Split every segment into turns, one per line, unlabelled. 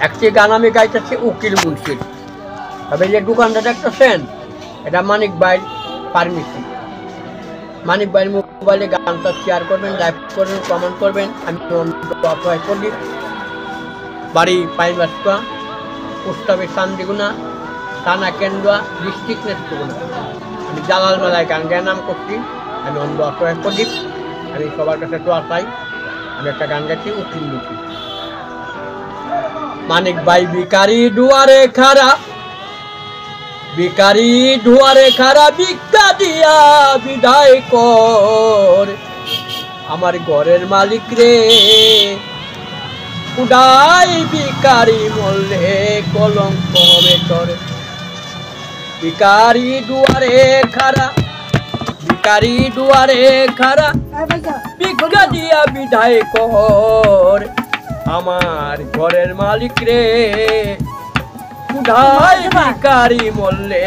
একটি গান আমি গাইতেছি উকিল মুন্সির। তবে যে দোকানটা দেখতেছেন এটা মানিক ভাই পারমিশন। মানিক ভাইয়ের মোবাইলে গানটা শেয়ার করবেন, লাইভ করবেন, কমেন্ট করবেন। আমি প্রদীপ, বাড়ি পাইনবাসা, পোস্ট অফিস চান্দিগুনা, থানা কেন্দুয়া, ডিস্ট্রিক্ট নেত্রকোনা। আমি জালাল মেলায় গান গায়ে নাম করছি। আমি অন্ধ অসহায় প্রদীপ। আমি সবার কাছে দোয়া চাই। আমি একটা গান গাইছি উকিল মুন্সি। মানিক ভাই ভিখারি দুয়ারে খাড়া, ভিখারি দুয়ারে খাড়া, ভিক্ষা দিয়া বিদায় কর আমার ঘরের মালিক রে। উদাই ভিখারি মরলে কলঙ্ক হবে তোর। ভিখারি দুয়ারে খাড়া, ভিখারি দুয়ারে খাড়া, ভিক্ষা দিয়া বিদায় কর আমার ঘরের মালিক রে। উদাই ভিখারি মরলে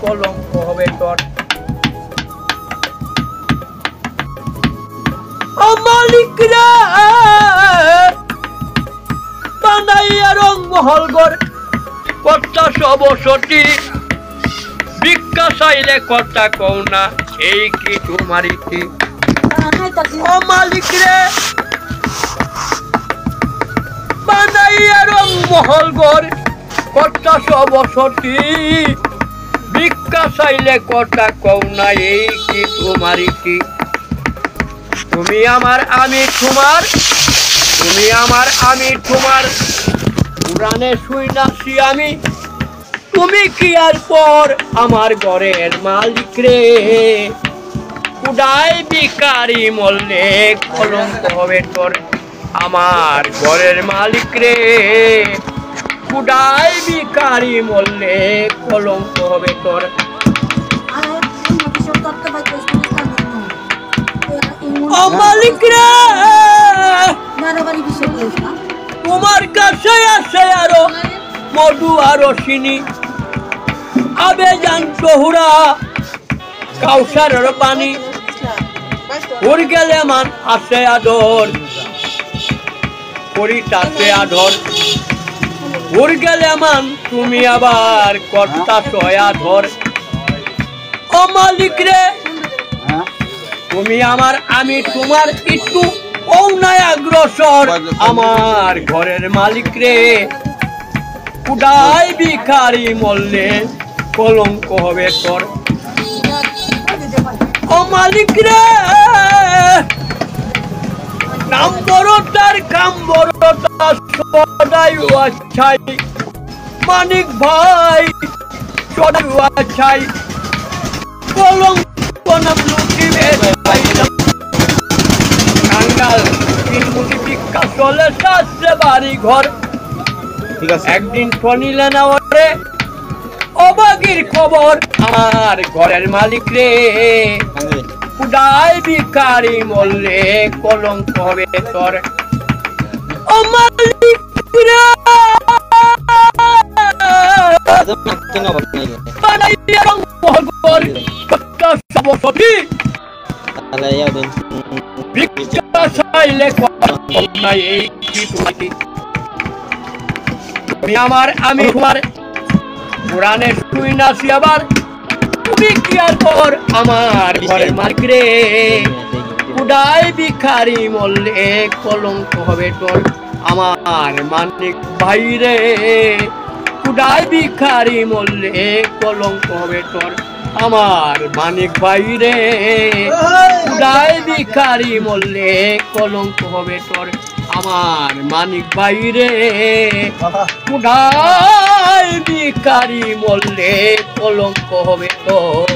কলঙ্ক হবে তোর। ও মালিক রে বানাইয়া রং মহল গড়, কর্তা সবসতী, ভিক্ষা চাইলে কর্তা কও না, এই কি তোমারই কি? ও মালিক রে বানাইয়া রং মহল গড়, কর্তা সবসতী, ভিক্ষা চাইলে কর্তা কও না, এই কি তোমারই কি? তুমি আমার আমি তোমার, তুমি আমার আমি তোমার, পুরাণে শুই নাছি আমি, তুমি কি আর পর আমার ঘরের মালিক রে। উদাই ভিখারি মরলে কলঙ্ক হবে তোর আমার ঘরের মালিক রে। উদাই ভিখারি মরলে কলঙ্ক হবে তোর। ও মালিক রে তোমার কাছে আছে আরো মধু আরো চিনি, আবে জান চহুরা কাউসারের পানি, উড় গেলে মান আছে আদর, করিতাছে আদর, উড় গেলে মান তুমি আবার কর্তাছয় আদর। ও মালিক রে তুমি আমার আমি তোমার, একটু অন্যায় অগ্রসর আমার ঘরের মালিক রে। উদাই ভিখারি মরলে কলঙ্ক হবে তোর। ও মালিক রে নাম বড় তার কাম বড় তার সদাই আছাই, মানিক ভাই সদাই আছাই, কলঙ্ক নাম লুকিবে কাঙ্গাল তিনমুটি ভিক্ষা চলে সাথে বাড়ি ঘর। একদিন শুনিলে না ওরে অবাগির খবর আমার ঘরের মালিক রে। উদাই ভিখারি মরলে কলঙ্ক হবে তোর। ও মালিক রে বানাইয়া রং মহল গড়, কর্তা সবসতী, ভিক্ষা চাইলে কলঙ্ক না, এই কি তোমাকে? তুমি আমার আমি তোমার, পুরাণে শুই নাছি আবার, তুমি কি আর পর আমার ঘরের মালিক রে। উদাই ভিখারি মরলে কলঙ্ক হবে তোর আমার মানিক ভাই রে। উদাই ভিখারি মরলে কলঙ্ক হবে তোর আমার মানিক ভাই রে। উদাই ভিখারি মরলে কলঙ্ক হবে তোর আমার মানিক ভাই রে। উদাই ভিখারি মরলে কলঙ্ক হবে তোর।